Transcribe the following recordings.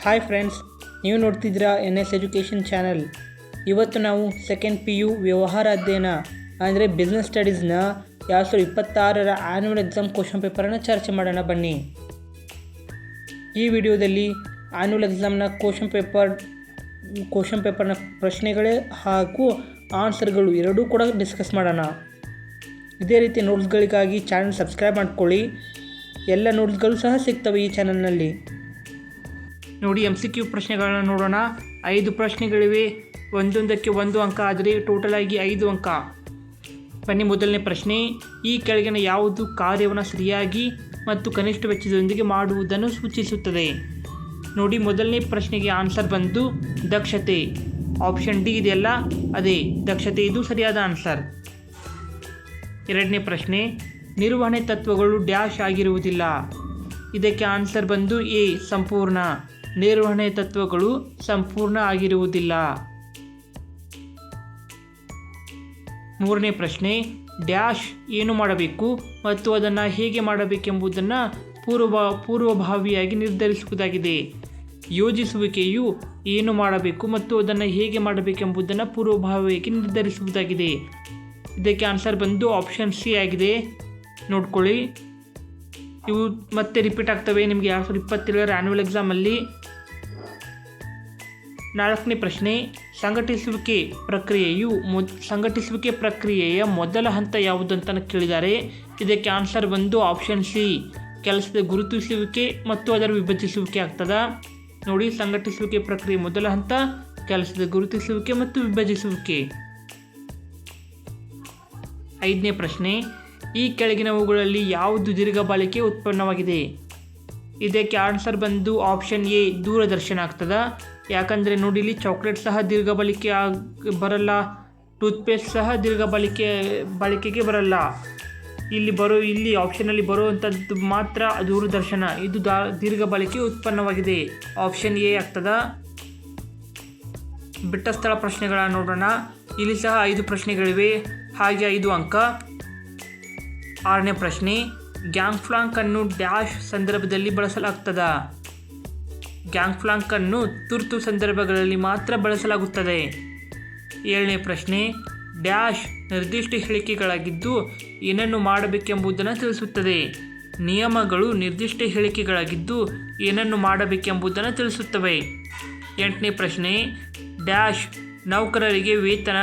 Hi friends, ನೀವು ನೋಡ್ತಿದ್ದೀರಾ NS education channel. ಇವತ್ತು ನಾವು ಸೆಕೆಂಡ್ PU ವ್ಯವಹಾರ ಅಧ್ಯಯನ ಅಂದರೆ ಬಿಸ್ನೆಸ್ ಸ್ಟಡೀಸ್ನ 2026ರ ಆ್ಯನ್ಯುವಲ್ ಎಕ್ಸಾಮ್ ಕ್ವಶನ್ ಪೇಪರನ್ನು ಚರ್ಚೆ ಮಾಡೋಣ ಬನ್ನಿ. ಈ ವಿಡಿಯೋದಲ್ಲಿ ಆ್ಯನ್ಯುವಲ್ ಎಕ್ಸಾಮ್ನ ಕ್ವಶನ್ ಪೇಪರ್ನ ಪ್ರಶ್ನೆಗಳೇ ಹಾಗೂ ಆನ್ಸರ್ಗಳು ಎರಡೂ ಕೂಡ ಡಿಸ್ಕಸ್ ಮಾಡೋಣ. ಇದೇ ರೀತಿ ನೋಟ್ಸ್ಗಳಿಗಾಗಿ ಚಾನಲ್ ಸಬ್ಸ್ಕ್ರೈಬ್ ಮಾಡ್ಕೊಳ್ಳಿ. ಎಲ್ಲ ನೋಟ್ಸ್ಗಳು ಸಹ ಸಿಗ್ತವೆ ಈ ಚಾನಲ್ನಲ್ಲಿ. ನೋಡಿ, MCQ ಪ್ರಶ್ನೆಗಳನ್ನ ನೋಡೋಣ. 5 ಪ್ರಶ್ನೆಗಳಿವೆ. ಒಂದೊಂದಕ್ಕೆ 1 ಅಂಕ ಆದರೆ ಟೋಟಲ್ ಆಗಿ 5 ಅಂಕ. ಬನ್ನಿ, ಮೊದಲನೇ ಪ್ರಶ್ನೆ. ಈ ಕೆಳಗಿನ ಯಾವುದು ಕಾರ್ಯವನ್ನು ಸರಿಯಾಗಿ ಮತ್ತು ಕನಿಷ್ಠ ವೆಚ್ಚದೊಂದಿಗೆ ಮಾಡುವುದನ್ನು ಸೂಚಿಸುತ್ತದೆ? ನೋಡಿ, ಮೊದಲನೇ ಪ್ರಶ್ನೆಗೆ ಆನ್ಸರ್ ಬಂದು ದಕ್ಷತೆ. ಆಪ್ಷನ್ ಡಿ ಇದೆಯಲ್ಲ, ಅದೇ ದಕ್ಷತೆ, ಇದು ಸರಿಯಾದ ಆನ್ಸರ್. ಎರಡನೇ ಪ್ರಶ್ನೆ. ನಿರ್ವಹಣೆ ತತ್ವಗಳು ಡ್ಯಾಶ್ ಆಗಿರುವುದಿಲ್ಲ. ಇದಕ್ಕೆ ಆನ್ಸರ್ ಬಂದು ಎ ಸಂಪೂರ್ಣ. ನಿರ್ವಹಣೆ ತತ್ವಗಳು ಸಂಪೂರ್ಣ ಆಗಿರುವುದಿಲ್ಲ. ಮೂರನೇ ಪ್ರಶ್ನೆ. ಡ್ಯಾಶ್ ಏನು ಮಾಡಬೇಕು ಮತ್ತು ಅದನ್ನು ಹೇಗೆ ಮಾಡಬೇಕೆಂಬುದನ್ನು ಪೂರ್ವಭಾವಿಯಾಗಿ ನಿರ್ಧರಿಸುವುದಾಗಿದೆ. ಯೋಜಿಸುವಿಕೆಯು ಏನು ಮಾಡಬೇಕು ಮತ್ತು ಅದನ್ನು ಹೇಗೆ ಮಾಡಬೇಕೆಂಬುದನ್ನು ಪೂರ್ವಭಾವಿಯಾಗಿ ನಿರ್ಧರಿಸುವುದಾಗಿದೆ. ಇದಕ್ಕೆ ಆನ್ಸರ್ ಬಂದು ಆಪ್ಷನ್ ಸಿ ಆಗಿದೆ. ನೋಡ್ಕೊಳ್ಳಿ, ಇವು ಮತ್ತೆ ರಿಪೀಟ್ ಆಗ್ತವೆ ನಿಮಗೆ 2027ರ ಆ್ಯನ್ಯುವಲ್ ಎಕ್ಸಾಮಲ್ಲಿ. ನಾಲ್ಕನೇ ಪ್ರಶ್ನೆ. ಸಂಘಟಿಸುವಿಕೆ ಪ್ರಕ್ರಿಯೆಯ ಮೊದಲ ಹಂತ ಯಾವುದಂತ ಕೇಳಿದ್ದಾರೆ. ಇದಕ್ಕೆ ಆನ್ಸರ್ ಬಂದು ಆಪ್ಷನ್ ಸಿ ಕೆಲಸದ ಗುರುತಿಸುವಿಕೆ ಮತ್ತು ಅದರ ವಿಭಜಿಸುವಿಕೆ ಆಗ್ತದ. ನೋಡಿ, ಸಂಘಟಿಸುವಿಕೆ ಪ್ರಕ್ರಿಯೆ ಮೊದಲ ಹಂತ ಕೆಲಸದ ಗುರುತಿಸುವಿಕೆ ಮತ್ತು ವಿಭಜಿಸುವಿಕೆ. ಐದನೇ ಪ್ರಶ್ನೆ. ಈ ಕೆಳಗಿನವುಗಳಲ್ಲಿ ಯಾವುದು ದೀರ್ಘ ಬಾಳಿಕೆ ಉತ್ಪನ್ನವಾಗಿದೆ? ಇದಕ್ಕೆ ಆನ್ಸರ್ ಬಂದು ಆಪ್ಷನ್ ಎ ದೂರದರ್ಶನ ಆಗ್ತದ. ಯಾಕಂದರೆ ನೋಡಿ, ಇಲ್ಲಿ ಚಾಕ್ಲೇಟ್ ಸಹ ದೀರ್ಘ ಬಾಳಿಕೆ ಬರಲ್ಲ, ಟೂತ್ಪೇಸ್ಟ್ ಸಹ ದೀರ್ಘ ಬಾಳಿಕೆಗೆ ಬರಲ್ಲ. ಇಲ್ಲಿ ಆಪ್ಷನಲ್ಲಿ ಬರುವಂಥದ್ದು ಮಾತ್ರ ದೂರದರ್ಶನ, ಇದು ದೀರ್ಘ ಬಾಳಿಕೆ ಉತ್ಪನ್ನವಾಗಿದೆ. ಆಪ್ಷನ್ ಎ ಆಗ್ತದ. ಬಿಟ್ಟ ಸ್ಥಳ ಪ್ರಶ್ನೆಗಳನ್ನು ನೋಡೋಣ. ಇಲ್ಲಿ ಸಹ 5 ಪ್ರಶ್ನೆಗಳಿವೆ, ಹಾಗೆ 5 ಅಂಕ. ಆರನೇ ಪ್ರಶ್ನೆ. ಗ್ಯಾಂಗ್ಪ್ಲಾಂಕ್ ಅನ್ನು ಡ್ಯಾಶ್ ಸಂದರ್ಭದಲ್ಲಿ ಬಳಸಲಾಗ್ತದ? ಗ್ಯಾಂಗ್ಪ್ಲಾಂಕ್ ಅನ್ನು ತುರ್ತು ಸಂದರ್ಭಗಳಲ್ಲಿ ಮಾತ್ರ ಬಳಸಲಾಗುತ್ತದೆ. ಏಳನೇ ಪ್ರಶ್ನೆ. ಡ್ಯಾಶ್ ನಿರ್ದಿಷ್ಟ ಹೇಳಿಕೆಗಳಾಗಿದ್ದು ಏನನ್ನು ಮಾಡಬೇಕೆಂಬುದನ್ನು ತಿಳಿಸುತ್ತದೆ. ನಿಯಮಗಳು ನಿರ್ದಿಷ್ಟ ಹೇಳಿಕೆಗಳಾಗಿದ್ದು ಏನನ್ನು ಮಾಡಬೇಕೆಂಬುದನ್ನು ತಿಳಿಸುತ್ತವೆ. ಎಂಟನೇ ಪ್ರಶ್ನೆ. ಡ್ಯಾಶ್ ನೌಕರರಿಗೆ ವೇತನ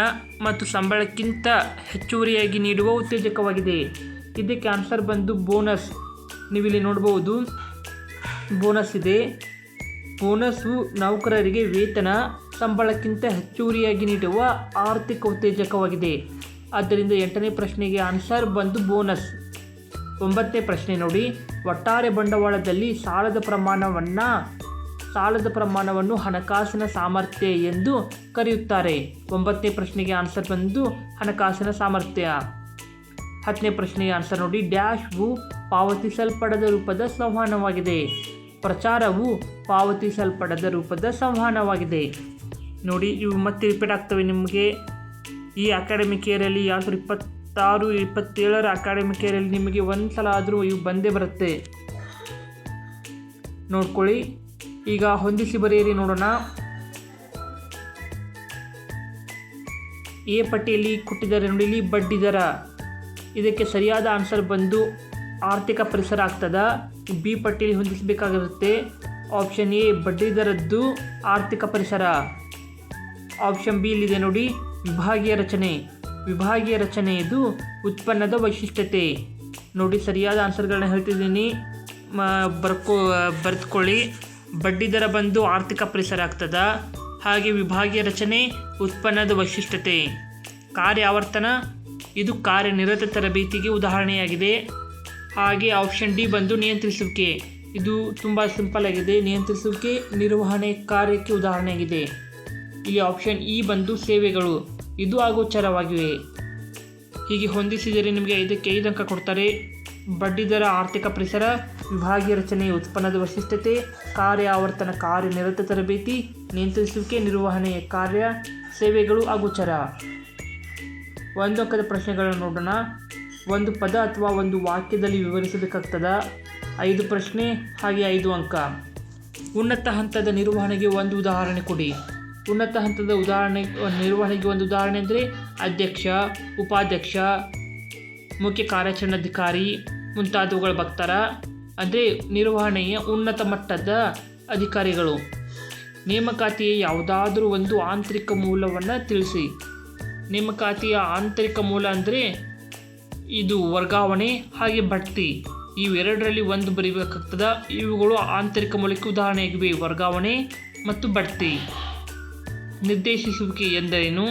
ಮತ್ತು ಸಂಬಳಕ್ಕಿಂತ ಹೆಚ್ಚುವರಿಯಾಗಿ ನೀಡುವ ಉತ್ತೇಜಕವಾಗಿದೆ. ಇದಕ್ಕೆ ಆನ್ಸರ್ ಬಂದು ಬೋನಸ್. ನೀವಿಲ್ಲಿ ನೋಡ್ಬೋದು, ಬೋನಸ್ ಇದೆ. ಬೋನಸ್ಸು ನೌಕರರಿಗೆ ವೇತನ, ಸಂಬಳಕ್ಕಿಂತ ಹೆಚ್ಚುವರಿಯಾಗಿ ನೀಡುವ ಆರ್ಥಿಕ ಉತ್ತೇಜಕವಾಗಿದೆ. ಆದ್ದರಿಂದ 8ನೇ ಪ್ರಶ್ನೆಗೆ ಆನ್ಸರ್ ಬಂದು ಬೋನಸ್. 9ನೇ ಪ್ರಶ್ನೆ ನೋಡಿ. ಒಟ್ಟಾರೆ ಬಂಡವಾಳದಲ್ಲಿ ಸಾಲದ ಪ್ರಮಾಣವನ್ನು ಹಣಕಾಸಿನ ಸಾಮರ್ಥ್ಯ ಎಂದು ಕರೆಯುತ್ತಾರೆ. 9ನೇ ಪ್ರಶ್ನೆಗೆ ಆನ್ಸರ್ ಬಂದು ಹಣಕಾಸಿನ ಸಾಮರ್ಥ್ಯ. 10ನೇ ಪ್ರಶ್ನೆಗೆ ಆನ್ಸರ್ ನೋಡಿ. ಡ್ಯಾಶ್ವು ಪಾವತಿಸಲ್ಪಡದ ರೂಪದ ಸಂವಹನವಾಗಿದೆ. ಪ್ರಚಾರವು ಪಾವತಿಸಲ್ಪಡದ ರೂಪದ ಸಂವಹನವಾಗಿದೆ. ನೋಡಿ, ಇವು ಮತ್ತೆ ರಿಪೀಟ್ ಆಗ್ತವೆ ನಿಮಗೆ ಈ ಅಕಾಡೆಮಿಕ್ ಇಯರಲ್ಲಿ. 2026-27ರ ಅಕಾಡೆಮಿಕ್ ಇಯರಲ್ಲಿ ನಿಮಗೆ ಒಂದು ಸಲ ಆದರೂ ಇವು ಬಂದೇ ಬರುತ್ತೆ. ನೋಡ್ಕೊಳ್ಳಿ. ಈಗ ಹೊಂದಿಸಿ ಬರೆಯಿರಿ ನೋಡೋಣ. ಎ ಪಟ್ಟಿಯಲ್ಲಿ ಕೊಟ್ಟಿದ್ದಾರೆ ನೋಡಿ, ಇಲ್ಲಿ ಬಡ್ಡಿ ದರ. ಇದಕ್ಕೆ ಸರಿಯಾದ ಆನ್ಸರ್ ಬಂದು ಆರ್ಥಿಕ ಪರಿಸರ ಆಗ್ತದ. ಬಿ ಪಟ್ಟಿಯಲ್ಲಿ ಹೊಂದಿಸಬೇಕಾಗಿರುತ್ತೆ. ಆಪ್ಷನ್ ಎ ಬಡ್ಡಿ ದರದ್ದು ಆರ್ಥಿಕ ಪರಿಸರ. ಆಪ್ಷನ್ ಬಿ ಇಲ್ಲಿದೆ ನೋಡಿ, ವಿಭಾಗೀಯ ರಚನೆ ಇದು ಉತ್ಪನ್ನದ ವೈಶಿಷ್ಟ್ಯತೆ. ನೋಡಿ, ಸರಿಯಾದ ಆನ್ಸರ್ಗಳನ್ನ ಹೇಳ್ತಿದ್ದೀನಿ, ಬರೆದುಕೊಳ್ಳಿ. ಬಡ್ಡಿ ದರ ಬಂದು ಆರ್ಥಿಕ ಪರಿಸರ ಆಗ್ತದ. ಹಾಗೆ ವಿಭಾಗೀಯ ರಚನೆ ಉತ್ಪನ್ನದ ವೈಶಿಷ್ಟ್ಯತೆ. ಕಾರ್ಯ ಆವರ್ತನ ಇದು ಕಾರ್ಯನಿರತ ತರಬೇತಿಗೆ ಉದಾಹರಣೆಯಾಗಿದೆ. ಹಾಗೆ ಆಪ್ಷನ್ ಡಿ ಬಂದು ನಿಯಂತ್ರಿಸುವಿಕೆ. ಇದು ತುಂಬ ಸಿಂಪಲ್ ಆಗಿದೆ. ನಿಯಂತ್ರಿಸುವಿಕೆ ನಿರ್ವಹಣೆ ಕಾರ್ಯಕ್ಕೆ ಉದಾಹರಣೆಯಾಗಿದೆ. ಇಲ್ಲಿ ಆಪ್ಷನ್ ಇ ಬಂದು ಸೇವೆಗಳು, ಇದು ಅಗೋಚರವಾಗಿವೆ. ಹೀಗೆ ಹೊಂದಿಸಿದರೆ ನಿಮಗೆ 5ಕ್ಕೆ 5 ಅಂಕ ಕೊಡ್ತಾರೆ. ಬಡ್ಡಿ ದರ ಆರ್ಥಿಕ ಪರಿಸರ, ವಿಭಾಗೀಯ ರಚನೆ ಉತ್ಪನ್ನದ ವೈಶಿಷ್ಟ್ಯತೆ, ಕಾರ್ಯ ಆವರ್ತನ ಕಾರ್ಯನಿರತ ತರಬೇತಿ, ನಿಯಂತ್ರಿಸುವಿಕೆ ನಿರ್ವಹಣೆಯ ಕಾರ್ಯ, ಸೇವೆಗಳು ಅಗೋಚರ. 1 ಅಂಕದ ಪ್ರಶ್ನೆಗಳನ್ನು ನೋಡೋಣ. ಒಂದು ಪದ ಅಥವಾ ಒಂದು ವಾಕ್ಯದಲ್ಲಿ ವಿವರಿಸಬೇಕಾಗ್ತದ. 5 ಪ್ರಶ್ನೆ ಹಾಗೆ 5 ಅಂಕ. ಉನ್ನತ ಹಂತದ ನಿರ್ವಹಣೆಗೆ ಒಂದು ಉದಾಹರಣೆ ಕೊಡಿ. ಉನ್ನತ ಹಂತದ ನಿರ್ವಹಣೆಗೆ ಒಂದು ಉದಾಹರಣೆ ಅಂದರೆ ಅಧ್ಯಕ್ಷ, ಉಪಾಧ್ಯಕ್ಷ, ಮುಖ್ಯ ಕಾರ್ಯಾಚರಣಾಧಿಕಾರಿ ಮುಂತಾದವುಗಳು ಬರ್ತಾರ. ಅಂದರೆ ನಿರ್ವಹಣೆಯ ಉನ್ನತ ಮಟ್ಟದ ಅಧಿಕಾರಿಗಳು. ನೇಮಕಾತಿಯ ಯಾವುದಾದ್ರೂ ಒಂದು ಆಂತರಿಕ ಮೂಲವನ್ನು ತಿಳಿಸಿ. ನೇಮಕಾತಿಯ ಆಂತರಿಕ ಮೂಲ ಅಂದರೆ ಇದು ವರ್ಗಾವಣೆ ಹಾಗೆ ಬಡ್ತಿ, ಇವೆರಡರಲ್ಲಿ ಒಂದು ಬರೀಬೇಕಾಗ್ತದೆ. ಇವುಗಳು ಆಂತರಿಕ ಮೂಲಕ್ಕೆ ಉದಾಹರಣೆಯಾಗಿವೆ, ವರ್ಗಾವಣೆ ಮತ್ತು ಬಡ್ತಿ. ನಿರ್ದೇಶಿಸುವಿಕೆ ಎಂದರೇನು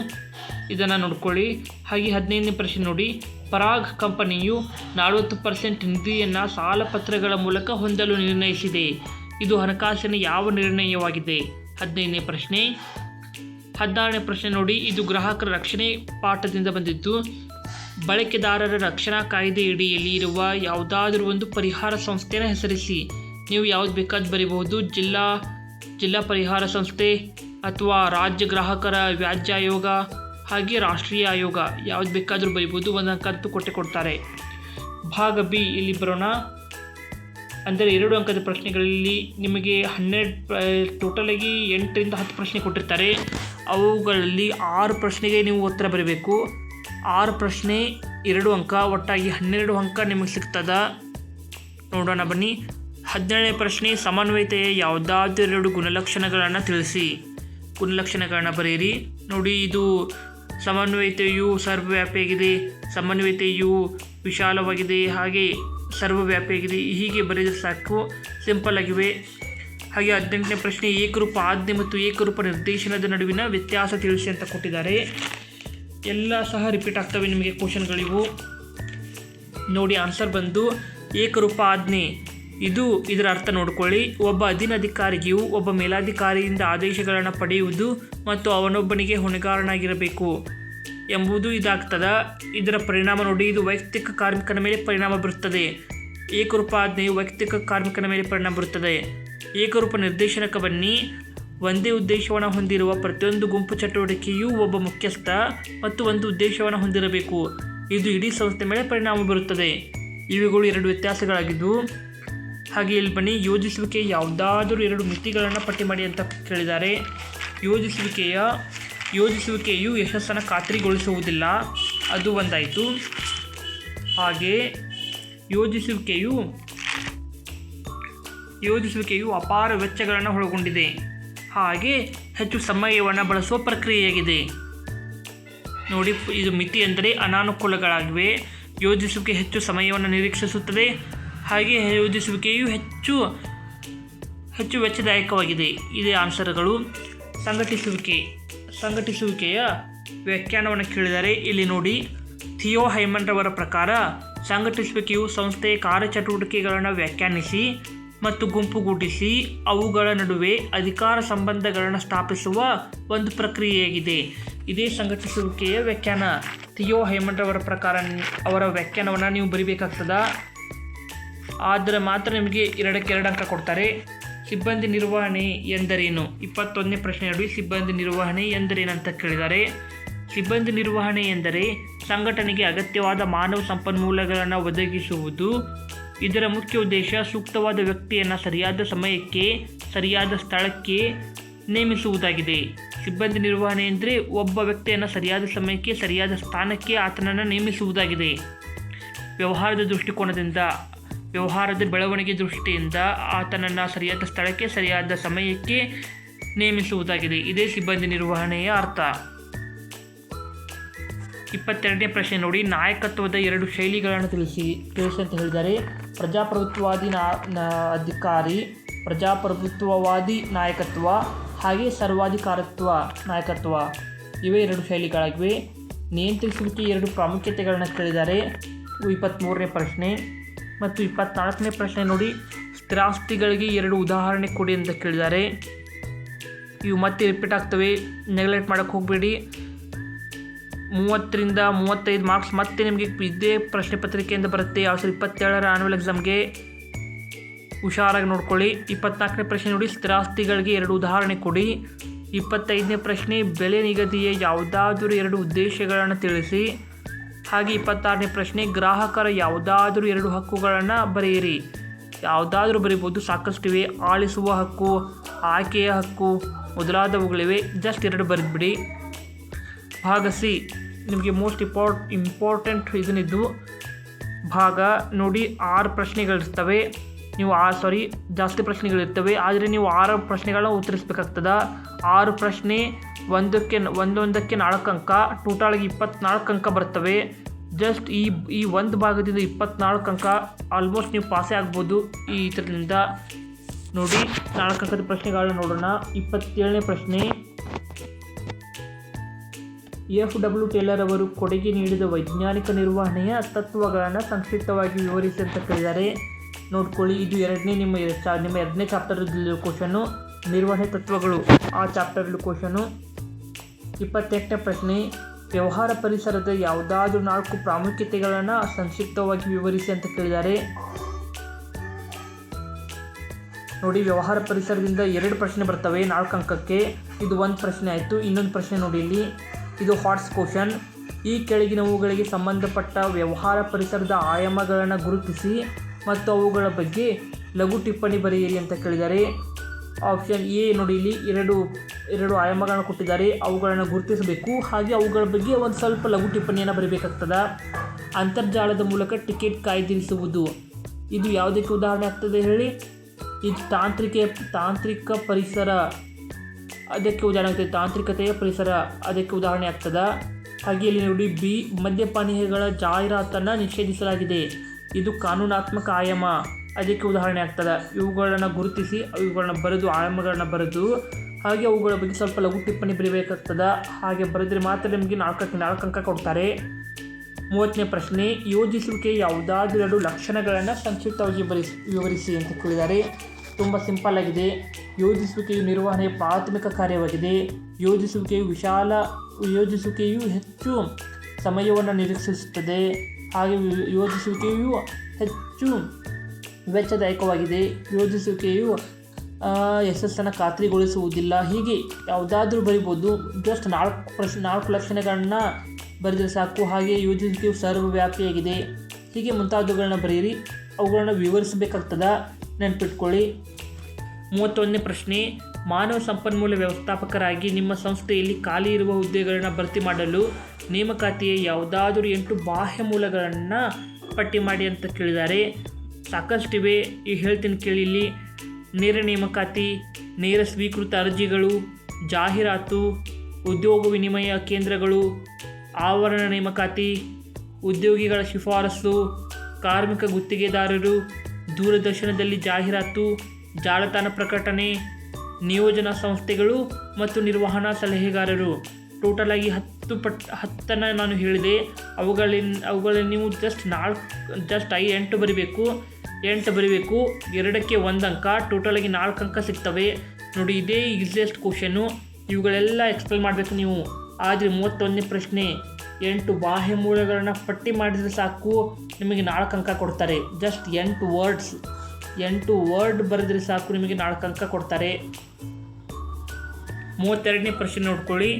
ಇದನ್ನು ನೋಡ್ಕೊಳ್ಳಿ. ಹಾಗೆ 15ನೇ ಪ್ರಶ್ನೆ ನೋಡಿ. ಪರಾಗ್ ಕಂಪನಿಯು 40% ನಿಧಿಯನ್ನು ಸಾಲಪತ್ರಗಳ ಮೂಲಕ ಹೊಂದಲು ನಿರ್ಣಯಿಸಿದೆ. ಇದು ಹಣಕಾಸಿನ ಯಾವ ನಿರ್ಣಯವಾಗಿದೆ? 15ನೇ ಪ್ರಶ್ನೆ. 16ನೇ ಪ್ರಶ್ನೆ ನೋಡಿ. ಇದು ಗ್ರಾಹಕರ ರಕ್ಷಣೆ ಪಾಠದಿಂದ ಬಂದಿದ್ದು. ಬಳಕೆದಾರರ ರಕ್ಷಣಾ ಕಾಯ್ದೆ ಅಡಿಯಲ್ಲಿ ಇರುವ ಯಾವುದಾದ್ರೂ ಒಂದು ಪರಿಹಾರ ಸಂಸ್ಥೆಯನ್ನು ಹೆಸರಿಸಿ. ನೀವು ಯಾವ್ದು ಬೇಕಾದ್ರೂ ಬರೀಬಹುದು. ಜಿಲ್ಲಾ ಪರಿಹಾರ ಸಂಸ್ಥೆ ಅಥವಾ ರಾಜ್ಯ ಗ್ರಾಹಕರ ವ್ಯಾಜ್ಯ ಆಯೋಗ ಹಾಗೆ ರಾಷ್ಟ್ರೀಯ ಆಯೋಗ, ಯಾವ್ದು ಬೇಕಾದರೂ ಬರೀಬೋದು. ಒಂದು ಅಂಕಂತೂ ಕೊಡ್ತಾರೆ. ಭಾಗ ಬಿ ಇಲ್ಲಿ ಬರೋಣ. ಅಂದರೆ 2 ಅಂಕದ ಪ್ರಶ್ನೆಗಳಲ್ಲಿ ನಿಮಗೆ 12 ಟೋಟಲಾಗಿ 8ರಿಂದ 10 ಪ್ರಶ್ನೆ ಕೊಟ್ಟಿರ್ತಾರೆ. ಅವುಗಳಲ್ಲಿ 6 ಪ್ರಶ್ನೆಗೆ ನೀವು ಉತ್ತರ ಬರೀಬೇಕು. 6 ಪ್ರಶ್ನೆ 2 ಅಂಕ, ಒಟ್ಟಾಗಿ 12 ಅಂಕ ನಿಮಗೆ ಸಿಗ್ತದ. ನೋಡೋಣ ಬನ್ನಿ. 17ನೇ ಪ್ರಶ್ನೆ. ಸಮನ್ವಯತೆಯ ಯಾವುದಾದ್ರೂ 2 ಗುಣಲಕ್ಷಣಗಳನ್ನು ತಿಳಿಸಿ. ಗುಣಲಕ್ಷಣಗಳನ್ನು ಬರೆಯಿರಿ. ನೋಡಿ, ಇದು ಸಮನ್ವಯತೆಯು ಸರ್ವವ್ಯಾಪಿಯಾಗಿದೆ, ಸಮನ್ವಯತೆಯು ವಿಶಾಲವಾಗಿದೆ, ಹಾಗೆ ಸರ್ವವ್ಯಾಪಿಯಾಗಿದೆ. ಹೀಗೆ ಬರೆದರೆ ಸಾಕು, ಸಿಂಪಲ್ ಆಗಿವೆ. ಹಾಗೆ 18ನೇ ಪ್ರಶ್ನೆ. ಏಕರೂಪ ಆಜ್ಞೆ ಮತ್ತು ಏಕರೂಪ ನಿರ್ದೇಶನದ ನಡುವಿನ ವ್ಯತ್ಯಾಸ ತಿಳಿಸಿ ಅಂತ ಕೊಟ್ಟಿದ್ದಾರೆ. ಎಲ್ಲ ಸಹ ರಿಪೀಟ್ ಆಗ್ತವೆ ನಿಮಗೆ ಕ್ವಶನ್ಗಳಿವು. ನೋಡಿ, ಆನ್ಸರ್ ಬಂದು ಏಕರೂಪ ಆಜ್ಞೆ. ಇದರ ಅರ್ಥ ನೋಡಿಕೊಳ್ಳಿ. ಒಬ್ಬ ಅಧೀನಾಧಿಕಾರಿಯು ಒಬ್ಬ ಮೇಲಾಧಿಕಾರಿಯಿಂದ ಆದೇಶಗಳನ್ನು ಪಡೆಯುವುದು ಮತ್ತು ಅವನೊಬ್ಬನಿಗೆ ಹೊಣೆಗಾರನಾಗಿರಬೇಕು ಎಂಬುದು ಇದಾಗ್ತದೆ. ಇದರ ಪರಿಣಾಮ ನೋಡಿ, ಇದು ವೈಯಕ್ತಿಕ ಕಾರ್ಮಿಕನ ಮೇಲೆ ಪರಿಣಾಮ ಬೀರುತ್ತದೆ. ಏಕರೂಪ ಆಜ್ಞೆಯು ವೈಯಕ್ತಿಕ ಕಾರ್ಮಿಕನ ಮೇಲೆ ಪರಿಣಾಮ ಬೀರುತ್ತದೆ. ಏಕರೂಪ ನಿರ್ದೇಶನಕ್ಕೆ ಬನ್ನಿ. ಒಂದೇ ಉದ್ದೇಶವನ್ನು ಹೊಂದಿರುವ ಪ್ರತಿಯೊಂದು ಗುಂಪು ಚಟುವಟಿಕೆಯು ಒಬ್ಬ ಮುಖ್ಯಸ್ಥ ಮತ್ತು ಒಂದು ಉದ್ದೇಶವನ್ನು ಹೊಂದಿರಬೇಕು. ಇದು ಇಡೀ ಸಂಸ್ಥೆ ಮೇಲೆ ಪರಿಣಾಮ ಬೀರುತ್ತದೆ. ಇವುಗಳು 2 ವ್ಯತ್ಯಾಸಗಳಾಗಿದ್ದು. ಹಾಗೆ ಇಲ್ಲಿ ಬನ್ನಿ. ಯೋಜಿಸುವಿಕೆ ಯಾವುದಾದರೂ 2 ಮಿತಿಗಳನ್ನು ಪಟ್ಟಿ ಮಾಡಿ ಅಂತ ಕೇಳಿದ್ದಾರೆ. ಯೋಜಿಸುವಿಕೆಯು ಯಶಸ್ಸನ್ನು ಖಾತ್ರಿಗೊಳಿಸುವುದಿಲ್ಲ, ಅದು ಒಂದಾಯಿತು. ಹಾಗೆ ಯೋಜಿಸುವಿಕೆಯು ಅಪಾರ ವೆಚ್ಚಗಳನ್ನು ಒಳಗೊಂಡಿದೆ. ಹಾಗೆ ಹೆಚ್ಚು ಸಮಯವನ್ನು ಬಳಸುವ ಪ್ರಕ್ರಿಯೆಯಾಗಿದೆ. ನೋಡಿ, ಇದು ಮಿತಿ ಅಂದರೆ ಅನಾನುಕೂಲಗಳಾಗಿವೆ. ಯೋಜಿಸುವಿಕೆ ಹೆಚ್ಚು ಸಮಯವನ್ನು ನಿರೀಕ್ಷಿಸುತ್ತದೆ. ಹಾಗೆ ಯೋಜಿಸುವಿಕೆಯು ಹೆಚ್ಚು ವೆಚ್ಚದಾಯಕವಾಗಿದೆ. ಇದೇ ಆನ್ಸರ್ಗಳು. ಸಂಘಟಿಸುವಿಕೆಯ ವ್ಯಾಖ್ಯಾನವನ್ನು ಕೇಳಿದರೆ ಇಲ್ಲಿ ನೋಡಿ. ಥಿಯೋ ಹೈಮನ್ ರವರ ಪ್ರಕಾರ ಸಂಘಟಿಸುವಿಕೆಯು ಸಂಸ್ಥೆಯ ಕಾರ್ಯಚಟುವಟಿಕೆಗಳನ್ನು ವ್ಯಾಖ್ಯಾನಿಸಿ ಮತ್ತು ಗುಂಪುಗೂಡಿಸಿ ಅವುಗಳ ನಡುವೆ ಅಧಿಕಾರ ಸಂಬಂಧಗಳನ್ನು ಸ್ಥಾಪಿಸುವ ಒಂದು ಪ್ರಕ್ರಿಯೆಯಾಗಿದೆ. ಇದೇ ಸಂಘಟಿಸುವಿಕೆಯ ವ್ಯಾಖ್ಯಾನ. ಥಿಯೋ ಹೈಮನ್ ರವರ ಪ್ರಕಾರ ಅವರ ವ್ಯಾಖ್ಯಾನವನ್ನು ನೀವು ಬರಿಬೇಕಾಗ್ತದ. ಆದರೆ ಮಾತ್ರ ನಿಮಗೆ 2ಕ್ಕೆ 2 ಅಂಕ ಕೊಡ್ತಾರೆ. ಸಿಬ್ಬಂದಿ ನಿರ್ವಹಣೆ ಎಂದರೇನು? 21ನೇ ಪ್ರಶ್ನೆ ನೋಡಿ. ಸಿಬ್ಬಂದಿ ನಿರ್ವಹಣೆ ಎಂದರೇನಂತ ಕೇಳಿದ್ದಾರೆ. ಸಿಬ್ಬಂದಿ ನಿರ್ವಹಣೆ ಎಂದರೆ ಸಂಘಟನೆಗೆ ಅಗತ್ಯವಾದ ಮಾನವ ಸಂಪನ್ಮೂಲಗಳನ್ನು ಒದಗಿಸುವುದು. ಇದರ ಮುಖ್ಯ ಉದ್ದೇಶ ಸೂಕ್ತವಾದ ವ್ಯಕ್ತಿಯನ್ನು ಸರಿಯಾದ ಸಮಯಕ್ಕೆ ಸರಿಯಾದ ಸ್ಥಳಕ್ಕೆ ನೇಮಿಸುವುದಾಗಿದೆ. ಸಿಬ್ಬಂದಿ ನಿರ್ವಹಣೆ ಅಂದರೆ ಒಬ್ಬ ವ್ಯಕ್ತಿಯನ್ನು ಸರಿಯಾದ ಸಮಯಕ್ಕೆ ಸರಿಯಾದ ಸ್ಥಾನಕ್ಕೆ ಆತನನ್ನು ನೇಮಿಸುವುದಾಗಿದೆ. ವ್ಯವಹಾರದ ಬೆಳವಣಿಗೆ ದೃಷ್ಟಿಯಿಂದ ಆತನನ್ನು ಸರಿಯಾದ ಸ್ಥಳಕ್ಕೆ ಸರಿಯಾದ ಸಮಯಕ್ಕೆ ನೇಮಿಸುವುದಾಗಿದೆ. ಇದೇ ಸಿಬ್ಬಂದಿ ನಿರ್ವಹಣೆಯ ಅರ್ಥ. 22ನೇ ಪ್ರಶ್ನೆ ನೋಡಿ. ನಾಯಕತ್ವದ 2 ಶೈಲಿಗಳನ್ನು ತಿಳಿಸಿ ಅಂತ ಹೇಳಿದ್ದಾರೆ. ಪ್ರಜಾಪ್ರಭುತ್ವವಾದಿ ನಾಯಕತ್ವ ಹಾಗೆ ಸರ್ವಾಧಿಕಾರತ್ವ ನಾಯಕತ್ವ, ಇವೇ 2 ಶೈಲಿಗಳಾಗಿವೆ. ನಿಯಂತ್ರಿಸುವಿಕೆ 2 ಪ್ರಾಮುಖ್ಯತೆಗಳನ್ನು ಕೇಳಿದ್ದಾರೆ. 23ನೇ ಪ್ರಶ್ನೆ. ಮತ್ತು 24ನೇ ಪ್ರಶ್ನೆ ನೋಡಿ. ಸ್ಥಿರಾಸ್ತಿಗಳಿಗೆ 2 ಉದಾಹರಣೆ ಕೊಡಿ ಅಂತ ಕೇಳಿದ್ದಾರೆ. ಇವು ಮತ್ತೆ ರಿಪೀಟ್ ಆಗ್ತವೆ, ನೆಗ್ಲೆಕ್ಟ್ ಮಾಡೋಕ್ಕೆ ಹೋಗಬೇಡಿ. 30ರಿಂದ 35 ಮಾರ್ಕ್ಸ್ ಮತ್ತೆ ನಿಮಗೆ ಇದೇ ಪ್ರಶ್ನೆ ಪತ್ರಿಕೆಯಿಂದ ಬರುತ್ತೆ 2027ರ ಆನ್ಯುವಲ್ ಎಕ್ಸಾಮ್ಗೆ. ಹುಷಾರಾಗಿ ನೋಡ್ಕೊಳ್ಳಿ. 24ನೇ ಪ್ರಶ್ನೆ ನೋಡಿ. ಸ್ಥಿರಾಸ್ತಿಗಳಿಗೆ 2 ಉದಾಹರಣೆ ಕೊಡಿ. 25ನೇ ಪ್ರಶ್ನೆ. ಬೆಲೆ ನಿಗದಿಯ ಯಾವುದಾದರೂ 2 ಉದ್ದೇಶಗಳನ್ನು ತಿಳಿಸಿ. ಹಾಗೆ 26ನೇ ಪ್ರಶ್ನೆ. ಗ್ರಾಹಕರ ಯಾವುದಾದರೂ 2 ಹಕ್ಕುಗಳನ್ನು ಬರೆಯಿರಿ. ಯಾವುದಾದ್ರೂ ಬರಿಬೋದು, ಸಾಕಷ್ಟಿವೆ. ಆಳಿಸುವ ಹಕ್ಕು, ಆಯ್ಕೆಯ ಹಕ್ಕು ಮೊದಲಾದವುಗಳಿವೆ. ಜಸ್ಟ್ 2 ಬರೆದ್ಬಿಡಿ. ಭಾಗ ಸಿ ನಿಮಗೆ ಮೋಸ್ಟ್ ಇಂಪಾರ್ಟೆಂಟ್ ಇದನ್ನಿದ್ದು ಭಾಗ ನೋಡಿ. 6 ಪ್ರಶ್ನೆಗಳಿರ್ತವೆ. ನೀವು ಜಾಸ್ತಿ ಪ್ರಶ್ನೆಗಳಿರ್ತವೆ, ಆದರೆ ನೀವು 6 ಪ್ರಶ್ನೆಗಳನ್ನ ಉತ್ತರಿಸಬೇಕಾಗ್ತದೆ. 6 ಪ್ರಶ್ನೆ ಒಂದೊಂದಕ್ಕೆ 4 ಅಂಕ, ಟೋಟಲಾಗಿ 24 ಅಂಕ ಬರ್ತವೆ. ಜಸ್ಟ್ ಈ ಒಂದು ಭಾಗದಿಂದ 24 ಅಂಕ, ಆಲ್ಮೋಸ್ಟ್ ನೀವು ಪಾಸೇ ಆಗ್ಬೋದು ಈ ಇದರಿಂದ. ನೋಡಿ 4 ಅಂಕದ ಪ್ರಶ್ನೆಗಳನ್ನ ನೋಡೋಣ. 27ನೇ ಪ್ರಶ್ನೆ, FW ಟೇಲರ್ ಅವರು ಕೊಡುಗೆ ನೀಡಿದ ವೈಜ್ಞಾನಿಕ ನಿರ್ವಹಣೆಯ ತತ್ವಗಳನ್ನು ಸಂಕ್ಷಿಪ್ತವಾಗಿ ವಿವರಿಸಿ ಅಂತ ಕೇಳಿದ್ದಾರೆ. ನೋಡ್ಕೊಳ್ಳಿ, ಇದು ನಿಮ್ಮ 2ನೇ ಚಾಪ್ಟರ್ದು ಕ್ವಶನ್ನು, ನಿರ್ವಹಣೆ ತತ್ವಗಳು ಆ ಚಾಪ್ಟರ್ದು ಕ್ವಶನ್ನು. 28ನೇ ಪ್ರಶ್ನೆ, ವ್ಯವಹಾರ ಪರಿಸರದ ಯಾವುದಾದ್ರೂ 4 ಪ್ರಾಮುಖ್ಯತೆಗಳನ್ನು ಸಂಕ್ಷಿಪ್ತವಾಗಿ ವಿವರಿಸಿ ಅಂತ ಕೇಳಿದ್ದಾರೆ. ನೋಡಿ, ವ್ಯವಹಾರ ಪರಿಸರದಿಂದ 2 ಪ್ರಶ್ನೆ ಬರ್ತವೆ 4 ಅಂಕಕ್ಕೆ. ಇದು 1 ಪ್ರಶ್ನೆ ಆಯಿತು. ಇನ್ನೊಂದು ಪ್ರಶ್ನೆ ನೋಡಿ ಇಲ್ಲಿ, ಇದು ಹಾಟ್ಸ್ ಕ್ವಶನ್. ಈ ಕೆಳಗಿನವುಗಳಿಗೆ ಸಂಬಂಧಪಟ್ಟ ವ್ಯವಹಾರ ಪರಿಸರದ ಆಯಾಮಗಳನ್ನು ಗುರುತಿಸಿ ಮತ್ತು ಅವುಗಳ ಬಗ್ಗೆ ಲಘು ಟಿಪ್ಪಣಿ ಬರೆಯಿರಿ ಅಂತ ಕೇಳಿದ್ದಾರೆ. ಆಪ್ಷನ್ ಎ ನೋಡಿ, ಇಲ್ಲಿ ಎರಡು ಆಯಾಮಗಳನ್ನು ಕೊಟ್ಟಿದ್ದಾರೆ, ಅವುಗಳನ್ನು ಗುರುತಿಸಬೇಕು. ಹಾಗೆ ಅವುಗಳ ಬಗ್ಗೆ ಒಂದು ಸ್ವಲ್ಪ ಲಘು ಟಿಪ್ಪಣಿಯನ್ನು ಬರೀಬೇಕಾಗ್ತದೆ. ಅಂತರ್ಜಾಲದ ಮೂಲಕ ಟಿಕೆಟ್ ಕಾಯ್ದಿರಿಸುವುದು, ಇದು ಯಾವುದಕ್ಕೆ ಉದಾಹರಣೆ ಆಗ್ತದೆ ಹೇಳಿ? ಇದು ತಾಂತ್ರಿಕ ಪರಿಸರ ಅದಕ್ಕೆ ಉದಾಹರಣೆ ಆಗ್ತದೆ. ತಾಂತ್ರಿಕತೆಯ ಪರಿಸರ ಅದಕ್ಕೆ ಉದಾಹರಣೆ ಆಗ್ತದೆ. ಹಾಗೆ ಇಲ್ಲಿ ನೋಡಿ, ಬಿ, ಮದ್ಯಪಾನೀಯಗಳ ಜಾಹೀರಾತನ್ನು ನಿಷೇಧಿಸಲಾಗಿದೆ, ಇದು ಕಾನೂನಾತ್ಮಕ ಆಯಾಮ ಅದಕ್ಕೆ ಉದಾಹರಣೆ ಆಗ್ತದೆ. ಇವುಗಳನ್ನು ಗುರುತಿಸಿ ಇವುಗಳನ್ನ ಬರೆದು ಆಯಾಮಗಳನ್ನ ಬರೆದು ಹಾಗೆ ಅವುಗಳ ಬಗ್ಗೆ ಸ್ವಲ್ಪ ಲಘು ಟಿಪ್ಪಣಿ ಬರೀಬೇಕಾಗ್ತದೆ. ಹಾಗೆ ಬರೆದ್ರೆ ಮಾತ್ರ ನಿಮಗೆ 4 ಅಂಕ ಕೊಡ್ತಾರೆ. 30ನೇ ಪ್ರಶ್ನೆ, ಯೋಜಿಸುವಿಕೆ ಯಾವುದಾದ್ರೂ 2 ಲಕ್ಷಣಗಳನ್ನು ಸಂಕ್ಷಿಪ್ತವಾಗಿ ವಿವರಿಸಿ ಅಂತ ಕೇಳಿದ್ದಾರೆ. ತುಂಬ ಸಿಂಪಲ್ ಆಗಿದೆ. ಯೋಜಿಸುವಿಕೆಯು ನಿರ್ವಹಣೆಯ ಪ್ರಾಥಮಿಕ ಕಾರ್ಯವಾಗಿದೆ. ಯೋಜಿಸುವಿಕೆಯು ಹೆಚ್ಚು ಸಮಯವನ್ನು ನಿರೀಕ್ಷಿಸುತ್ತದೆ. ಹಾಗೆ ಯೋಜಿಸುವಿಕೆಯು ಹೆಚ್ಚು ವೆಚ್ಚದಾಯಕವಾಗಿದೆ. ಯೋಜಿಸುವಿಕೆಯು ಯಶಸ್ಸನ್ನು ಖಾತ್ರಿಗೊಳಿಸುವುದಿಲ್ಲ. ಹೀಗೆ ಯಾವುದಾದ್ರೂ ಬರಿಬೋದು. ಜಸ್ಟ್ 4 ಲಕ್ಷಣಗಳನ್ನು ಬರೆದರೆ ಸಾಕು. ಹಾಗೆ ಯೋಜಿಸುವಿಕೆಯು ಸರ್ವವ್ಯಾಪಿಯಾಗಿದೆ. ಹೀಗೆ ಮುಂತಾದವುಗಳನ್ನ ಬರೆಯಿರಿ, ಅವುಗಳನ್ನು ವಿವರಿಸಬೇಕಾಗ್ತದೆ, ನೆನಪಿಟ್ಕೊಳ್ಳಿ. 31ನೇ ಪ್ರಶ್ನೆ, ಮಾನವ ಸಂಪನ್ಮೂಲ ವ್ಯವಸ್ಥಾಪಕರಾಗಿ ನಿಮ್ಮ ಸಂಸ್ಥೆಯಲ್ಲಿ ಖಾಲಿ ಇರುವ ಹುದ್ದೆಗಳನ್ನು ಭರ್ತಿ ಮಾಡಲು ನೇಮಕಾತಿಯ ಯಾವುದಾದ್ರೂ 8 ಬಾಹ್ಯ ಮೂಲಗಳನ್ನು ಪಟ್ಟಿ ಮಾಡಿ ಅಂತ ಕೇಳಿದ್ದಾರೆ. ಸಾಕಷ್ಟಿವೆ, ಹೇಳ್ತೀನಿ ಕೇಳಿ. ಇಲ್ಲಿ ನೇರ ನೇಮಕಾತಿ, ನೇರ ಸ್ವೀಕೃತ ಅರ್ಜಿಗಳು, ಜಾಹೀರಾತು, ಉದ್ಯೋಗ ವಿನಿಮಯ ಕೇಂದ್ರಗಳು, ಆವರಣ ನೇಮಕಾತಿ, ಉದ್ಯೋಗಿಗಳ ಶಿಫಾರಸು, ಕಾರ್ಮಿಕ ಗುತ್ತಿಗೆದಾರರು, ದೂರದರ್ಶನದಲ್ಲಿ ಜಾಹೀರಾತು, ಜಾಲತಾಣ ಪ್ರಕಟಣೆ, ನಿಯೋಜನಾ ಸಂಸ್ಥೆಗಳು ಮತ್ತು ನಿರ್ವಹಣಾ ಸಲಹೆಗಾರರು. ಟೋಟಲಾಗಿ 10 ನಾನು ಹೇಳಿದೆ. ಅವುಗಳಲ್ಲಿ ನೀವು ಜಸ್ಟ್ 8 ಬರಿಬೇಕು. 2ಕ್ಕೆ 1 ಅಂಕ, ಟೋಟಲಾಗಿ 4 ಅಂಕ ಸಿಗ್ತವೆ. ನೋಡಿ, ಇದೇ ಈಸಿಯೆಸ್ಟ್ ಕ್ವಶನ್ನು. ಇವುಗಳೆಲ್ಲ ಎಕ್ಸ್ಪ್ಲೇನ್ ಮಾಡಬೇಕು ನೀವು. ಆದರೆ 31ನೇ ಪ್ರಶ್ನೆ, 8 ಬಾಹ್ಯ ಮೂಲಗಳನ್ನು ಪಟ್ಟಿ ಮಾಡಿದರೆ ಸಾಕು, ನಿಮಗೆ 4 ಅಂಕ ಕೊಡ್ತಾರೆ. ಜಸ್ಟ್ 8 ವರ್ಡ್ ಬರೆದರೆ ಸಾಕು, ನಿಮಗೆ 4 ಅಂಕ ಕೊಡ್ತಾರೆ. 32ನೇ ಪ್ರಶ್ನೆ ನೋಡ್ಕೊಳ್ಳಿ.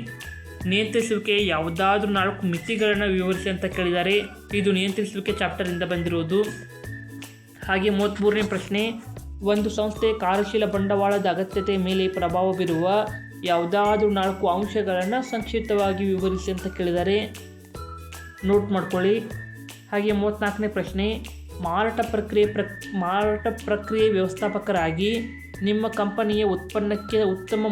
ನಿಯಂತ್ರಿಸುವಿಕೆ ಯಾವುದಾದ್ರೂ 4 ಮಿತಿಗಳನ್ನು ವಿವರಿಸಿ ಅಂತ ಕೇಳಿದ್ದಾರೆ. ಇದು ನಿಯಂತ್ರಿಸುವಿಕೆ ಚಾಪ್ಟರಿಂದ ಬಂದಿರುವುದು. ಹಾಗೆ 33ನೇ ಪ್ರಶ್ನೆ, ಒಂದು ಸಂಸ್ಥೆಯ ಕಾರ್ಯಶೀಲ ಬಂಡವಾಳದ ಅಗತ್ಯತೆಯ ಮೇಲೆ ಪ್ರಭಾವ ಬೀರುವ ಯಾವುದಾದ್ರೂ 4 ಅಂಶಗಳನ್ನು ಸಂಕ್ಷಿಪ್ತವಾಗಿ ವಿವರಿಸಿ ಅಂತ ಕೇಳಿದ್ದಾರೆ. ನೋಟ್ ಮಾಡ್ಕೊಳ್ಳಿ. ಹಾಗೆ 34ನೇ ಪ್ರಶ್ನೆ, ಮಾರಾಟ ಪ್ರಕ್ರಿಯೆ ವ್ಯವಸ್ಥಾಪಕರಾಗಿ ನಿಮ್ಮ ಕಂಪನಿಯ ಉತ್ಪನ್ನಕ್ಕೆ ಉತ್ತಮ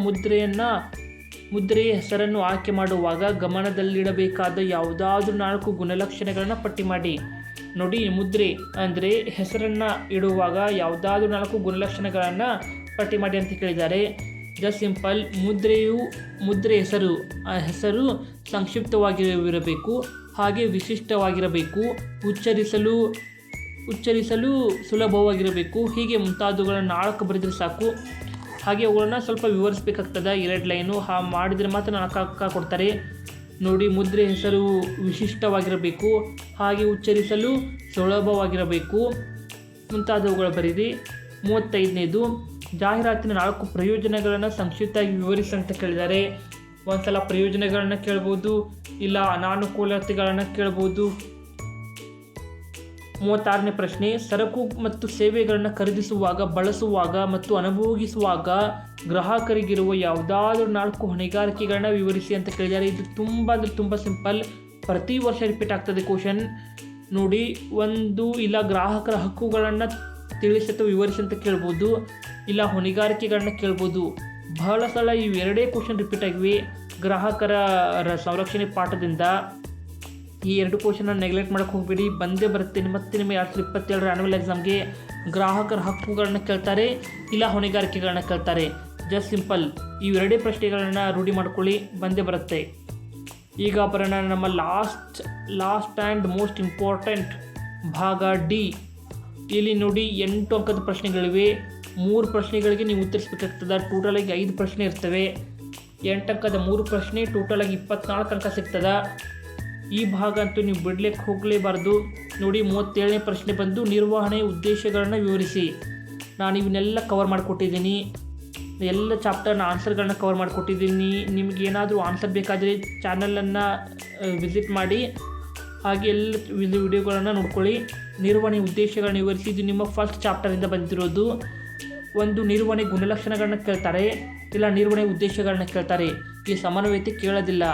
ಮುದ್ರೆಯ ಹೆಸರನ್ನು ಆಯ್ಕೆ ಮಾಡುವಾಗ ಗಮನದಲ್ಲಿಡಬೇಕಾದ ಯಾವುದಾದ್ರೂ 4 ಗುಣಲಕ್ಷಣಗಳನ್ನು ಪಟ್ಟಿ ಮಾಡಿ. ನೋಡಿ, ಮುದ್ರೆ ಅಂದರೆ ಹೆಸರನ್ನು ಇಡುವಾಗ ಯಾವುದಾದ್ರೂ 4 ಗುಣಲಕ್ಷಣಗಳನ್ನು ಪಟ್ಟಿ ಮಾಡಿ ಅಂತ ಕೇಳಿದ್ದಾರೆ. Just simple. ಮುದ್ರೆ ಹೆಸರು ಸಂಕ್ಷಿಪ್ತವಾಗಿರಬೇಕು, ಹಾಗೆ ವಿಶಿಷ್ಟವಾಗಿರಬೇಕು, ಉಚ್ಚರಿಸಲು ಸುಲಭವಾಗಿರಬೇಕು. ಹೀಗೆ ಮುಂತಾದವುಗಳನ್ನು 4 ಬರೆದರೆ ಸಾಕು. ಹಾಗೆ ಅವುಗಳನ್ನು ಸ್ವಲ್ಪ ವಿವರಿಸಬೇಕಾಗ್ತದೆ, 2 ಲೈನು. ಮಾಡಿದರೆ ಮಾತ್ರ 4 ಅಂಕ ಕೊಡ್ತಾರೆ. ನೋಡಿ, ಮುದ್ರೆ ಹೆಸರು ವಿಶಿಷ್ಟವಾಗಿರಬೇಕು, ಹಾಗೆ ಉಚ್ಚರಿಸಲು ಸುಲಭವಾಗಿರಬೇಕು, ಮುಂತಾದವುಗಳು ಬರೀರಿ. 35ನೇದು, ಜಾಹೀರಾತಿನ 4 ಪ್ರಯೋಜನಗಳನ್ನು ಸಂಕ್ಷಿಪ್ತವಾಗಿ ವಿವರಿಸಿ ಅಂತ ಕೇಳಿದ್ದಾರೆ. ಒಂದ್ಸಲ ಪ್ರಯೋಜನಗಳನ್ನು ಕೇಳ್ಬೋದು, ಇಲ್ಲ ಅನಾನುಕೂಲತೆಗಳನ್ನು ಕೇಳ್ಬೋದು. 36ನೇ ಪ್ರಶ್ನೆ, ಸರಕು ಮತ್ತು ಸೇವೆಗಳನ್ನು ಖರೀದಿಸುವಾಗ, ಬಳಸುವಾಗ ಮತ್ತು ಅನುಭೋಗಿಸುವಾಗ ಗ್ರಾಹಕರಿಗಿರುವ ಯಾವುದಾದ್ರೂ 4 ಹೊಣೆಗಾರಿಕೆಗಳನ್ನ ವಿವರಿಸಿ ಅಂತ ಕೇಳಿದ್ದಾರೆ. ಇದು ತುಂಬ ಸಿಂಪಲ್, ಪ್ರತಿ ವರ್ಷ ರಿಪೀಟ್ ಆಗ್ತದೆ ಕ್ವಶನ್ ನೋಡಿ. ಒಂದು ಇಲ್ಲ ಗ್ರಾಹಕರ ಹಕ್ಕುಗಳನ್ನು ತಿಳಿಸಿ ಅಥವಾ ವಿವರಿಸಿ ಅಂತ ಕೇಳ್ಬೋದು, ಇಲ್ಲ ಹೊಣೆಗಾರಿಕೆಗಳನ್ನ ಕೇಳ್ಬೋದು. ಬಹಳ ಸಲ ಇವೆರಡೇ ಕ್ವಶನ್ ರಿಪೀಟ್ ಆಗಿವೆ ಗ್ರಾಹಕರ ಸಂರಕ್ಷಣೆ ಪಾಠದಿಂದ. ಈ 2 ಕ್ವಶನ್ನ ನೆಗ್ಲೆಕ್ಟ್ ಮಾಡೋಕ್ಕೆ ಹೋಗಬೇಡಿ, ಬಂದೇ ಬರುತ್ತೆ. ಮತ್ತೆ ನಿಮ್ಮ 2027 ಆ್ಯನ್ಯುವಲ್ ಎಕ್ಸಾಮ್ಗೆ ಗ್ರಾಹಕರ ಹಕ್ಕುಗಳನ್ನ ಕೇಳ್ತಾರೆ, ಇಲ್ಲ ಹೊಣೆಗಾರಿಕೆಗಳನ್ನ ಕೇಳ್ತಾರೆ. ಜಸ್ಟ್ ಸಿಂಪಲ್, ಇವೆರಡೇ ಪ್ರಶ್ನೆಗಳನ್ನ ರೂಢಿ ಮಾಡ್ಕೊಳ್ಳಿ, ಬಂದೇ ಬರುತ್ತೆ. ಈಗ ಬರೋಣ ನಮ್ಮ ಲಾಸ್ಟ್ ಆ್ಯಂಡ್ ಮೋಸ್ಟ್ ಇಂಪಾರ್ಟೆಂಟ್ ಭಾಗ ಡಿ. ಇಲ್ಲಿ ನೋಡಿ 8 ಅಂಕದ ಪ್ರಶ್ನೆಗಳಿವೆ. 3 ಪ್ರಶ್ನೆಗಳಿಗೆ ನೀವು ಉತ್ತರಿಸಬೇಕಾಗ್ತದೆ. ಟೋಟಲಾಗಿ 5 ಪ್ರಶ್ನೆ ಇರ್ತವೆ. 8 ಅಂಕದ 3 ಪ್ರಶ್ನೆ, ಟೋಟಲಾಗಿ 24 ಅಂಕ ಸಿಗ್ತದೆ. ಈ ಭಾಗ ಅಂತೂ ನೀವು ಬಿಡ್ಲಿಕ್ಕೆ ಹೋಗಲೇಬಾರ್ದು. ನೋಡಿ 37ನೇ ಪ್ರಶ್ನೆ ಬಂದು ನಿರ್ವಹಣೆ ಉದ್ದೇಶಗಳನ್ನ ವಿವರಿಸಿ. ನಾನು ಇವನ್ನೆಲ್ಲ ಕವರ್ ಮಾಡಿಕೊಟ್ಟಿದ್ದೀನಿ, ಎಲ್ಲ ಚಾಪ್ಟರ್ನ ಆನ್ಸರ್ಗಳನ್ನ ಕವರ್ ಮಾಡಿಕೊಟ್ಟಿದ್ದೀನಿ. ನಿಮ್ಗೆ ಏನಾದರೂ ಆನ್ಸರ್ ಬೇಕಾದರೆ ಚಾನಲನ್ನು ವಿಸಿಟ್ ಮಾಡಿ, ಹಾಗೆ ಎಲ್ಲ ವಿಡಿಯೋಗಳನ್ನು ನೋಡ್ಕೊಳ್ಳಿ. ನಿರ್ವಹಣೆ ಉದ್ದೇಶಗಳನ್ನ ವಿವರಿಸಿ, ಇದು ನಿಮ್ಮ ಫಸ್ಟ್ ಚಾಪ್ಟರಿಂದ ಬಂದಿರೋದು. ಒಂದು ನಿರ್ವಹಣೆ ಗುಣಲಕ್ಷಣಗಳನ್ನ ಕೇಳ್ತಾರೆ, ಇಲ್ಲ ನಿರ್ವಹಣೆ ಉದ್ದೇಶಗಳನ್ನ ಕೇಳ್ತಾರೆ. ಈ ಸಮನ್ವಯತೆ ಕೇಳೋದಿಲ್ಲ,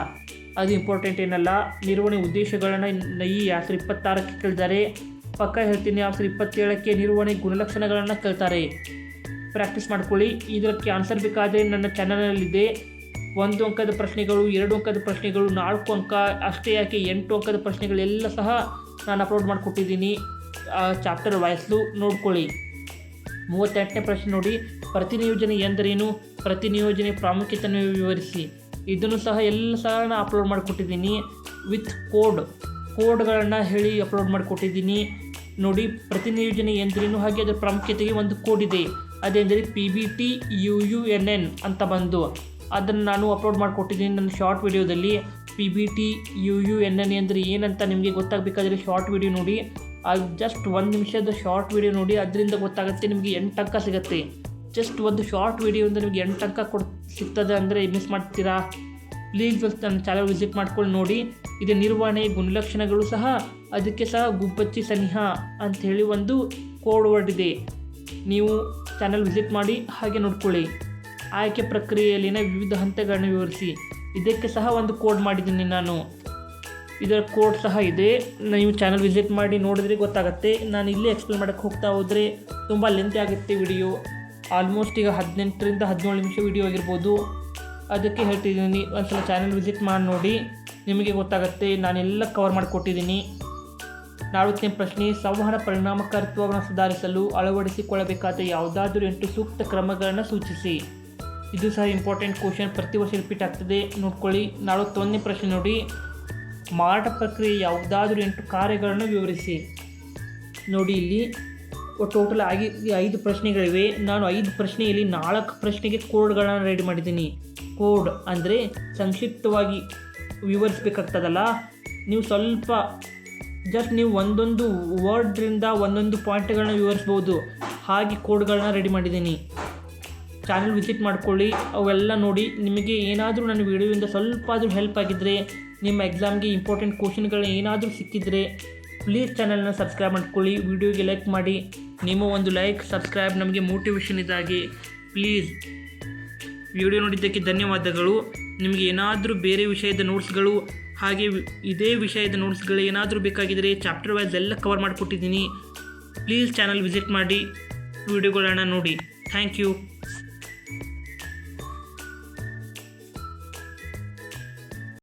ಅದು ಇಂಪಾರ್ಟೆಂಟ್ ಏನಲ್ಲ. ನಿರ್ವಹಣೆ ಉದ್ದೇಶಗಳನ್ನು ಈ 2026ಕ್ಕೆ ಕೇಳಿದ್ದಾರೆ. ಪಕ್ಕ ಹೇಳ್ತೀನಿ 2027ಕ್ಕೆ ನಿರ್ವಹಣೆ ಗುಣಲಕ್ಷಣಗಳನ್ನು ಕೇಳ್ತಾರೆ. ಪ್ರಾಕ್ಟೀಸ್ ಮಾಡ್ಕೊಳ್ಳಿ. ಇದಕ್ಕೆ ಆನ್ಸರ್ ಬೇಕಾದರೆ ನನ್ನ ಚಾನಲಲ್ಲಿದೆ. 1 ಅಂಕದ ಪ್ರಶ್ನೆಗಳು, 2 ಅಂಕದ ಪ್ರಶ್ನೆಗಳು, 4 ಅಂಕ ಅಷ್ಟೇ ಯಾಕೆ 8 ಅಂಕದ ಪ್ರಶ್ನೆಗಳೆಲ್ಲ ಸಹ ನಾನು ಅಪ್ಲೋಡ್ ಮಾಡಿಕೊಟ್ಟಿದ್ದೀನಿ. ಚಾಪ್ಟರ್ ವೈಸ್ಲು ನೋಡ್ಕೊಳ್ಳಿ. 38ನೇ ಪ್ರಶ್ನೆ ನೋಡಿ, ಪ್ರತಿನಿಯೋಜನೆ ಎಂದರೇನು, ಪ್ರತಿನಿಯೋಜನೆ ಪ್ರಾಮುಖ್ಯತೆಯನ್ನು ವಿವರಿಸಿ. ಇದನ್ನು ಸಹ ಎಲ್ಲ ಸಹ ನಾನು ಅಪ್ಲೋಡ್ ಮಾಡಿಕೊಟ್ಟಿದ್ದೀನಿ ವಿತ್ ಕೋಡ್ಗಳನ್ನು ಹೇಳಿ ಅಪ್ಲೋಡ್ ಮಾಡಿಕೊಟ್ಟಿದ್ದೀನಿ. ನೋಡಿ, ಪ್ರತಿನಿಯೋಜನೆ ಎಂದರೇನು, ಹಾಗೆ ಅದರ ಪ್ರಾಮುಖ್ಯತೆಗೆ ಒಂದು ಕೋಡ್ ಇದೆ. ಅದೇಂದರೆ PBT-UUNN ಅಂತ ಬಂದು ಅದನ್ನು ನಾನು ಅಪ್ಲೋಡ್ ಮಾಡಿಕೊಟ್ಟಿದ್ದೀನಿ ನನ್ನ ಶಾರ್ಟ್ ವಿಡಿಯೋದಲ್ಲಿ. PBT-UUNN ಅಂದರೆ ಏನಂತ ನಿಮಗೆ ಗೊತ್ತಾಗಬೇಕಾದ್ರೆ ಶಾರ್ಟ್ ವಿಡಿಯೋ ನೋಡಿ. ಅದು ಜಸ್ಟ್ 1 ನಿಮಿಷದ ಶಾರ್ಟ್ ವಿಡಿಯೋ ನೋಡಿ, ಅದರಿಂದ ಗೊತ್ತಾಗುತ್ತೆ. ನಿಮಗೆ 8 ಅಂಕ ಸಿಗುತ್ತೆ. ಜಸ್ಟ್ ಒಂದು ಶಾರ್ಟ್ ವಿಡಿಯೋಯಿಂದ ನಿಮಗೆ 8 ಅಂಕ ಸಿಗ್ತದೆ ಅಂದರೆ ಮಿಸ್ ಮಾಡ್ತೀರಾ? ಪ್ಲೀಸ್ ನನ್ನ ಚಾನಲ್ ವಿಸಿಟ್ ಮಾಡ್ಕೊಂಡು ನೋಡಿ. ಇದು ನಿರ್ವಹಣೆ ಗುಣಲಕ್ಷಣಗಳು ಸಹ, ಅದಕ್ಕೆ ಸಹ ಗುಬ್ಬಚ್ಚಿ ಸನಿಹ ಅಂಥೇಳಿ ಒಂದು ಕೋಡ್ ವರ್ಡ್ ಇದೆ. ನೀವು ಚಾನಲ್ ವಿಸಿಟ್ ಮಾಡಿ, ಹಾಗೆ ನೋಡ್ಕೊಳ್ಳಿ. ಆಯ್ಕೆ ಪ್ರಕ್ರಿಯೆಯಲ್ಲಿನ ವಿವಿಧ ಹಂತಗಳನ್ನು ವಿವರಿಸಿ. ಇದಕ್ಕೆ ಸಹ ಒಂದು ಕೋಡ್ ಮಾಡಿದ್ದೀನಿ ನಾನು, ಇದರ ಕೋಡ್ ಸಹ ಇದೆ. ನೀವು ಚಾನಲ್ ವಿಸಿಟ್ ಮಾಡಿ ನೋಡಿದ್ರೆ ಗೊತ್ತಾಗುತ್ತೆ. ನಾನು ಇಲ್ಲೇ ಎಕ್ಸ್ಪ್ಲೇನ್ ಮಾಡೋಕ್ಕೆ ಹೋಗ್ತಾ ಹೋದರೆ ತುಂಬ ಲೆಂತ್ ಆಗುತ್ತೆ ವಿಡಿಯೋ. ಆಲ್ಮೋಸ್ಟ್ ಈಗ 18ರಿಂದ 17 ನಿಮಿಷ ವಿಡಿಯೋ ಆಗಿರ್ಬೋದು. ಅದಕ್ಕೆ ಹೇಳ್ತಿದ್ದೀನಿ, ಒಂದ್ಸಲ ಚಾನಲ್ ವಿಸಿಟ್ ಮಾಡಿ ನೋಡಿ, ನಿಮಗೆ ಗೊತ್ತಾಗುತ್ತೆ. ನಾನೆಲ್ಲ ಕವರ್ ಮಾಡಿಕೊಟ್ಟಿದ್ದೀನಿ. 40ನೇ ಪ್ರಶ್ನೆ, ಸಂವಹನ ಪರಿಣಾಮಕಾರಿತ್ವವನ್ನು ಸುಧಾರಿಸಲು ಅಳವಡಿಸಿಕೊಳ್ಳಬೇಕಾದ ಯಾವುದಾದ್ರೂ 8 ಸೂಕ್ತ ಕ್ರಮಗಳನ್ನು ಸೂಚಿಸಿ. ಇದು ಸಹ ಇಂಪಾರ್ಟೆಂಟ್ ಕ್ವಶನ್, ಪ್ರತಿ ವರ್ಷ ರಿಪೀಟ್ ಆಗ್ತದೆ, ನೋಡ್ಕೊಳ್ಳಿ. 41ನೇ ಪ್ರಶ್ನೆ ನೋಡಿ, ಮಾರಾಟ ಪ್ರಕ್ರಿಯೆ ಯಾವುದಾದ್ರೂ 8 ಕಾರ್ಯಗಳನ್ನು ವಿವರಿಸಿ. ನೋಡಿ, ಇಲ್ಲಿ ಟೋಟಲ್ ಆಗಿ 5 ಪ್ರಶ್ನೆಗಳಿವೆ. ನಾನು 5 ಪ್ರಶ್ನೆಯಲ್ಲಿ 4 ಪ್ರಶ್ನೆಗೆ ಕೋಡ್ಗಳನ್ನು ರೆಡಿ ಮಾಡಿದ್ದೀನಿ. ಕೋಡ್ ಅಂದರೆ ಸಂಕ್ಷಿಪ್ತವಾಗಿ ವಿವರಿಸಬೇಕಾಗ್ತದಲ್ಲ, ನೀವು ಸ್ವಲ್ಪ ಜಸ್ಟ್ ನೀವು ಒಂದೊಂದು ವರ್ಡ್ರಿಂದ ಒಂದೊಂದು ಪಾಯಿಂಟ್ಗಳನ್ನ ವಿವರಿಸ್ಬೋದು. ಹಾಗೆ ಕೋಡ್ಗಳನ್ನ ರೆಡಿ ಮಾಡಿದ್ದೀನಿ. ಚಾನಲ್ ವಿಸಿಟ್ ಮಾಡ್ಕೊಳ್ಳಿ, ಅವೆಲ್ಲ ನೋಡಿ. ನಿಮಗೆ ಏನಾದರೂ ನನ್ನ ವಿಡಿಯೋಯಿಂದ ಸ್ವಲ್ಪ ಆದರೂ ಹೆಲ್ಪ್ ಆಗಿದ್ದರೆ, ನಿಮ್ಮ ಎಕ್ಸಾಮ್ಗೆ ಇಂಪಾರ್ಟೆಂಟ್ ಕ್ವಶನ್ಗಳು ಏನಾದರೂ ಸಿಕ್ಕಿದರೆ ಪ್ಲೀಸ್ ಚಾನಲ್ನ ಸಬ್ಸ್ಕ್ರೈಬ್ ಮಾಡ್ಕೊಳ್ಳಿ. ವಿಡಿಯೋಗೆ ಲೈಕ್ ಮಾಡಿ. ನಿಮ್ಮ ಒಂದು ಲೈಕ್ ಸಬ್ಸ್ಕ್ರೈಬ್ ನಮಗೆ ಮೋಟಿವೇಶನ್ ಇದ್ದಾಗೆ. ಪ್ಲೀಸ್ ವಿಡಿಯೋ ನೋಡಿದ್ದಕ್ಕೆ ಧನ್ಯವಾದಗಳು. ನಿಮಗೆ ಏನಾದರೂ ಬೇರೆ ವಿಷಯದ ನೋಟ್ಸ್ಗಳು ಹಾಗೆ ಇದೇ ವಿಷಯದ ನೋಟ್ಸ್ಗಳು ಏನಾದರೂ ಬೇಕಾಗಿದ್ದರೆ ಚಾಪ್ಟರ್ ವೈಸ್ ಎಲ್ಲ ಕವರ್ ಮಾಡಿಕೊಟ್ಟಿದ್ದೀನಿ. ಪ್ಲೀಸ್ ಚಾನಲ್ ವಿಸಿಟ್ ಮಾಡಿ, ವಿಡಿಯೋಗಳನ್ನು ನೋಡಿ. Thank you.